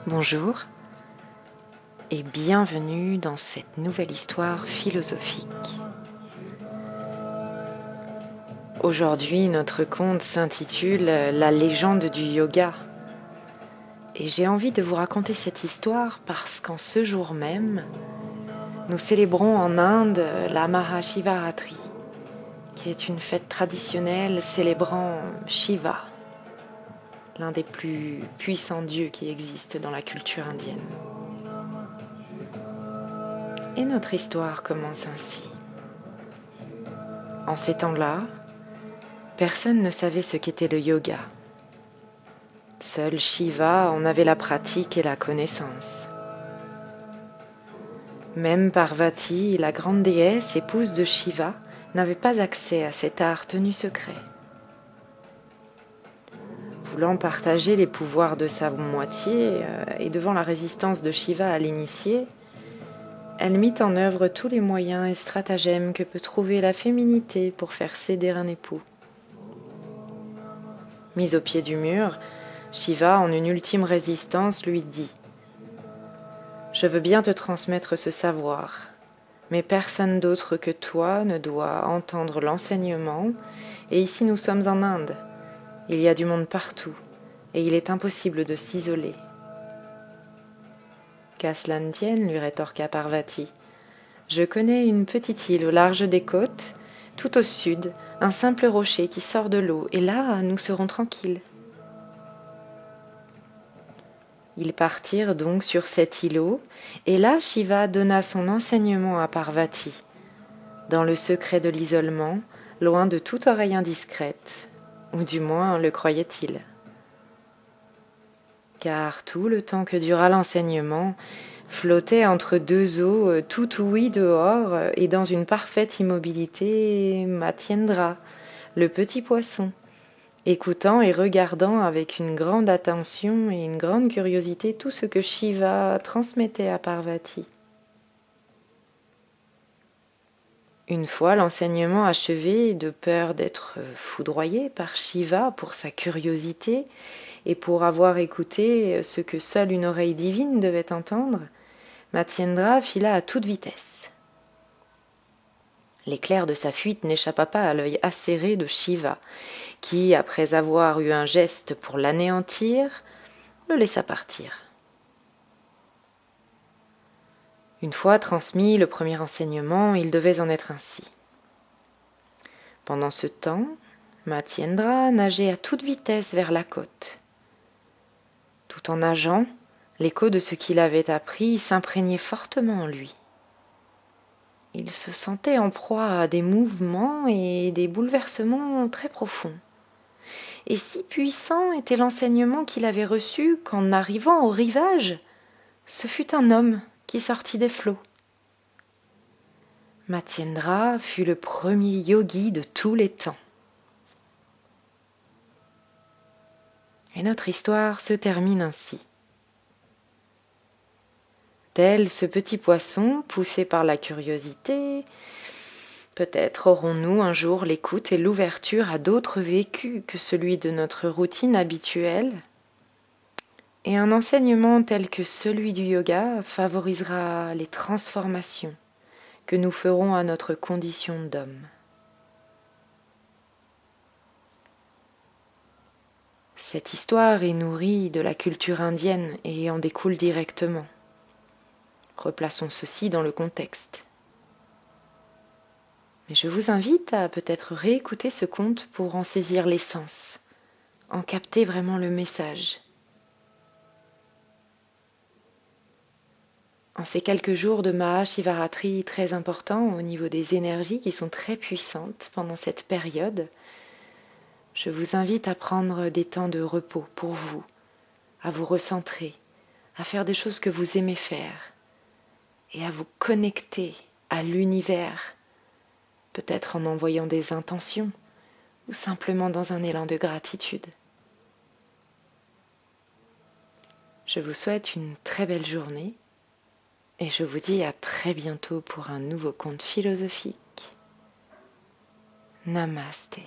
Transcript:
Bonjour et bienvenue dans cette nouvelle histoire philosophique. Aujourd'hui, notre conte s'intitule « La légende du yoga ». Et j'ai envie de vous raconter cette histoire parce qu'en ce jour même, nous célébrons en Inde la Mahashivaratri, qui est une fête traditionnelle célébrant Shiva, l'un des plus puissants dieux qui existent dans la culture indienne. Et notre histoire commence ainsi. En ces temps-là, personne ne savait ce qu'était le yoga. Seul Shiva en avait la pratique et la connaissance. Même Parvati, la grande déesse, épouse de Shiva, n'avait pas accès à cet art tenu secret. Voulant partager les pouvoirs de sa moitié et devant la résistance de Shiva à l'initié, elle mit en œuvre tous les moyens et stratagèmes que peut trouver la féminité pour faire céder un époux. Mis au pied du mur, Shiva, en une ultime résistance, lui dit « Je veux bien te transmettre ce savoir, mais personne d'autre que toi ne doit entendre l'enseignement, et ici nous sommes en Inde. Il y a du monde partout, et il est impossible de s'isoler. » Qu'à cela ne tienne, lui rétorqua Parvati. Je connais une petite île au large des côtes, tout au sud, un simple rocher qui sort de l'eau, et là, nous serons tranquilles. Ils partirent donc sur cet îlot, et là Shiva donna son enseignement à Parvati, dans le secret de l'isolement, loin de toute oreille indiscrète, ou du moins le croyait-il. Car tout le temps que dura l'enseignement, flottait entre deux eaux, tout ouïe dehors, et dans une parfaite immobilité, Mathyendra, le petit poisson, écoutant et regardant avec une grande attention et une grande curiosité tout ce que Shiva transmettait à Parvati. Une fois l'enseignement achevé, de peur d'être foudroyé par Shiva pour sa curiosité et pour avoir écouté ce que seule une oreille divine devait entendre, Mathyendra fila à toute vitesse. L'éclair de sa fuite n'échappa pas à l'œil acéré de Shiva, qui, après avoir eu un geste pour l'anéantir, le laissa partir. Une fois transmis le premier enseignement, il devait en être ainsi. Pendant ce temps, Mathyendra nageait à toute vitesse vers la côte. Tout en nageant, l'écho de ce qu'il avait appris s'imprégnait fortement en lui. Il se sentait en proie à des mouvements et des bouleversements très profonds. Et si puissant était l'enseignement qu'il avait reçu qu'en arrivant au rivage, ce fut un homme qui sortit des flots. Mathyendra fut le premier yogi de tous les temps. Et notre histoire se termine ainsi. Tel ce petit poisson, poussé par la curiosité, peut-être aurons-nous un jour l'écoute et l'ouverture à d'autres vécus que celui de notre routine habituelle. Et un enseignement tel que celui du yoga favorisera les transformations que nous ferons à notre condition d'homme. Cette histoire est nourrie de la culture indienne et en découle directement. Replaçons ceci dans le contexte. Mais je vous invite à peut-être réécouter ce conte pour en saisir l'essence, en capter vraiment le message. En ces quelques jours de Mahashivaratri très importants au niveau des énergies qui sont très puissantes pendant cette période, je vous invite à prendre des temps de repos pour vous, à vous recentrer, à faire des choses que vous aimez faire et à vous connecter à l'univers, peut-être en envoyant des intentions ou simplement dans un élan de gratitude. Je vous souhaite une très belle journée et je vous dis à très bientôt pour un nouveau conte philosophique. Namasté.